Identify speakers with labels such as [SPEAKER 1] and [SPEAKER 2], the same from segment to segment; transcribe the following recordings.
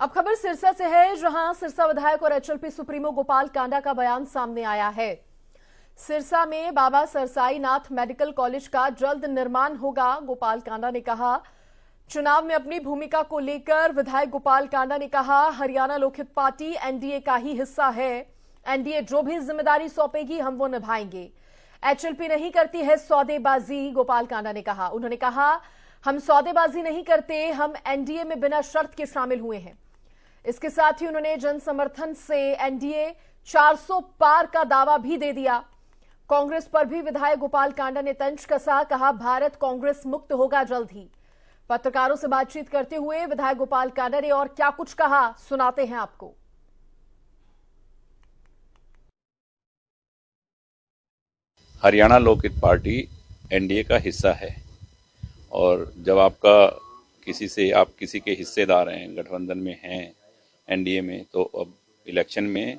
[SPEAKER 1] अब खबर सिरसा से है, जहां सिरसा विधायक और एचएलपी सुप्रीमो गोपाल कांडा का बयान सामने आया है। सिरसा में बाबा सरसाई नाथ मेडिकल कॉलेज का जल्द निर्माण होगा। गोपाल कांडा ने कहा, चुनाव में अपनी भूमिका को लेकर विधायक गोपाल कांडा ने कहा, हरियाणा लोकहित पार्टी एनडीए का ही हिस्सा है। एनडीए जो भी जिम्मेदारी सौंपेगी हम वो निभाएंगे। एचएलपी नहीं करती है सौदेबाजी, गोपाल कांडा ने कहा। उन्होंने कहा, हम सौदेबाजी नहीं करते, हम एनडीए में बिना शर्त के शामिल हुए हैं। इसके साथ ही उन्होंने जन समर्थन से एनडीए 400 पार का दावा भी दे दिया। कांग्रेस पर भी विधायक गोपाल कांडा ने तंज कसा, कहा भारत कांग्रेस मुक्त होगा जल्द ही। पत्रकारों से बातचीत करते हुए विधायक गोपाल कांडा ने और क्या कुछ कहा, सुनाते हैं आपको।
[SPEAKER 2] हरियाणा लोकहित पार्टी एनडीए का हिस्सा है और जब आपका आप किसी के हिस्सेदार हैं, गठबंधन में हैं, एनडीए में, तो अब इलेक्शन में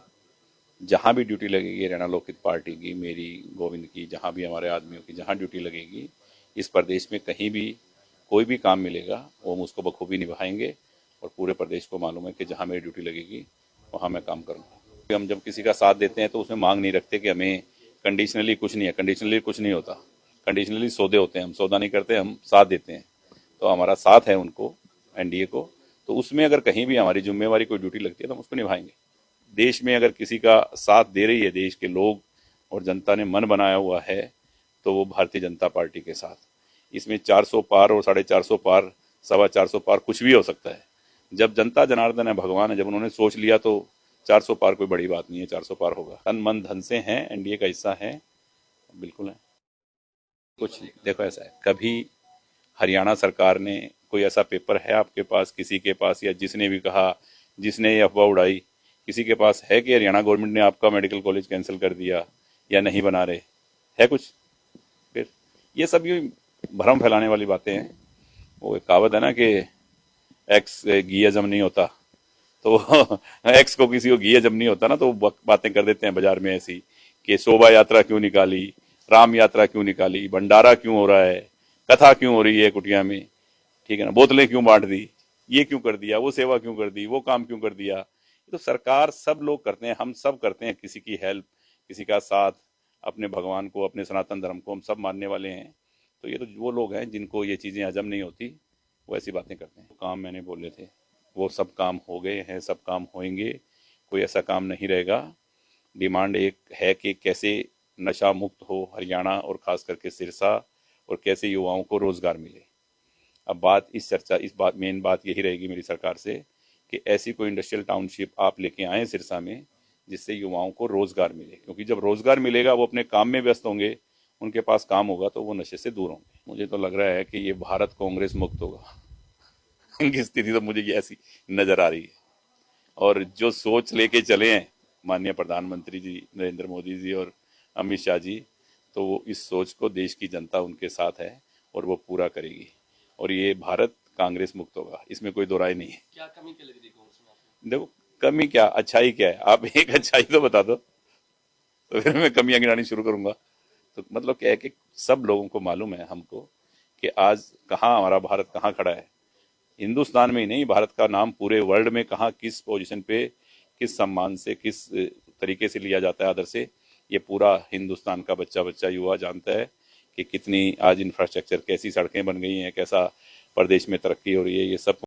[SPEAKER 2] जहां भी ड्यूटी लगेगी हरियाणा लोकहित पार्टी की, मेरी, गोविंद की, जहां भी हमारे आदमियों की जहां ड्यूटी लगेगी, इस प्रदेश में कहीं भी कोई भी काम मिलेगा वो हम उसको बखूबी निभाएंगे। और पूरे प्रदेश को मालूम है कि जहां मेरी ड्यूटी लगेगी वहां मैं काम करूंगा। हम जब किसी का साथ देते हैं तो उसमें मांग नहीं रखते कि हमें कंडीशनली कुछ नहीं है। कंडीशनली कुछ नहीं होता, कंडीशनली सौदे होते हैं। हम सौदा नहीं करते, हम साथ देते हैं। तो हमारा साथ है उनको, एनडीए को, तो उसमें अगर कहीं भी हमारी जिम्मेवारी कोई ड्यूटी लगती है तो हम उसको निभाएंगे। देश में अगर किसी का साथ दे रही है देश के लोग और जनता ने मन बनाया हुआ है तो वो भारतीय जनता पार्टी के साथ। इसमें 400 पार और 450 पार, 425 पार कुछ भी हो सकता है। जब जनता जनार्दन है, भगवान है, जब उन्होंने सोच लिया तो 400 पार कोई बड़ी बात नहीं है। 400 पार होगा। तन मन धन से हैं, एनडीए का हिस्सा है, बिल्कुल है। कुछ देखो, ऐसा है, कभी हरियाणा सरकार ने कोई ऐसा पेपर है आपके पास, किसी के पास, या जिसने भी कहा, जिसने ये अफवाह उड़ाई, किसी के पास है कि हरियाणा गवर्नमेंट ने आपका मेडिकल कॉलेज कैंसिल कर दिया या नहीं बना रहे? है कुछ? फिर ये सब ये भ्रम फैलाने वाली बातें हैं। वो एक कहावत है ना कि एक्स घी हजम नहीं होता, तो एक्स को किसी को घी हजम नहीं होता ना, तो बातें कर देते हैं बाजार में ऐसी कि शोभा यात्रा क्यों निकाली, राम यात्रा क्यों निकाली, भंडारा क्यों हो रहा है, कथा क्यों हो रही है कुटिया में, ठीक है ना, बोतलें क्यों बांट दी, ये क्यों कर दिया, वो सेवा क्यों कर दी, वो काम क्यों कर दिया। तो सरकार, सब लोग करते हैं, हम सब करते हैं, किसी की हेल्प, किसी का साथ, अपने भगवान को, अपने सनातन धर्म को हम सब मानने वाले हैं। तो ये तो वो लोग हैं जिनको ये चीज़ें हजम नहीं होती, वो ऐसी बातें करते हैं। काम मैंने बोले थे वो सब काम हो गए हैं, सब काम होंगे, कोई ऐसा काम नहीं रहेगा। डिमांड एक है कि कैसे नशा मुक्त हो हरियाणा और खास करके सिरसा, और कैसे युवाओं को रोजगार मिले। अब बात इस बात मेन बात यही रहेगी मेरी सरकार से कि ऐसी कोई इंडस्ट्रियल टाउनशिप आप लेके आए सिरसा में जिससे युवाओं को रोजगार मिले, क्योंकि जब रोजगार मिलेगा वो अपने काम में व्यस्त होंगे, उनके पास काम होगा तो वो नशे से दूर होंगे। मुझे तो लग रहा है कि ये भारत कांग्रेस मुक्त होगा इनकी स्थिति तो मुझे ऐसी नजर आ रही है। और जो सोच लेके चले हैं माननीय प्रधानमंत्री जी नरेंद्र मोदी जी और अमित शाह जी, तो वो इस सोच को देश की जनता उनके साथ है और वो पूरा करेगी और ये भारत कांग्रेस मुक्त होगा, इसमें कोई दो राय नहीं है।
[SPEAKER 3] क्या कमी क्या लग रही कांग्रेस में?
[SPEAKER 2] देखो, कमी क्या, अच्छाई क्या है, आप एक अच्छाई तो बता दो तो फिर मैं कमियां गिनानी शुरू करूंगा। तो मतलब क्या है कि सब लोगों को मालूम है हमको कि आज कहाँ हमारा भारत कहाँ खड़ा है। हिंदुस्तान में ही नहीं, भारत का नाम पूरे वर्ल्ड में कहाँ, किस पोजीशन पे, किस सम्मान से, किस तरीके से लिया जाता है, आदर से, ये पूरा हिंदुस्तान का बच्चा बच्चा युवा जानता है कि कितनी आज इंफ्रास्ट्रक्चर, कैसी सड़कें बन गई हैं, कैसा प्रदेश में तरक्की हो रही है, ये सब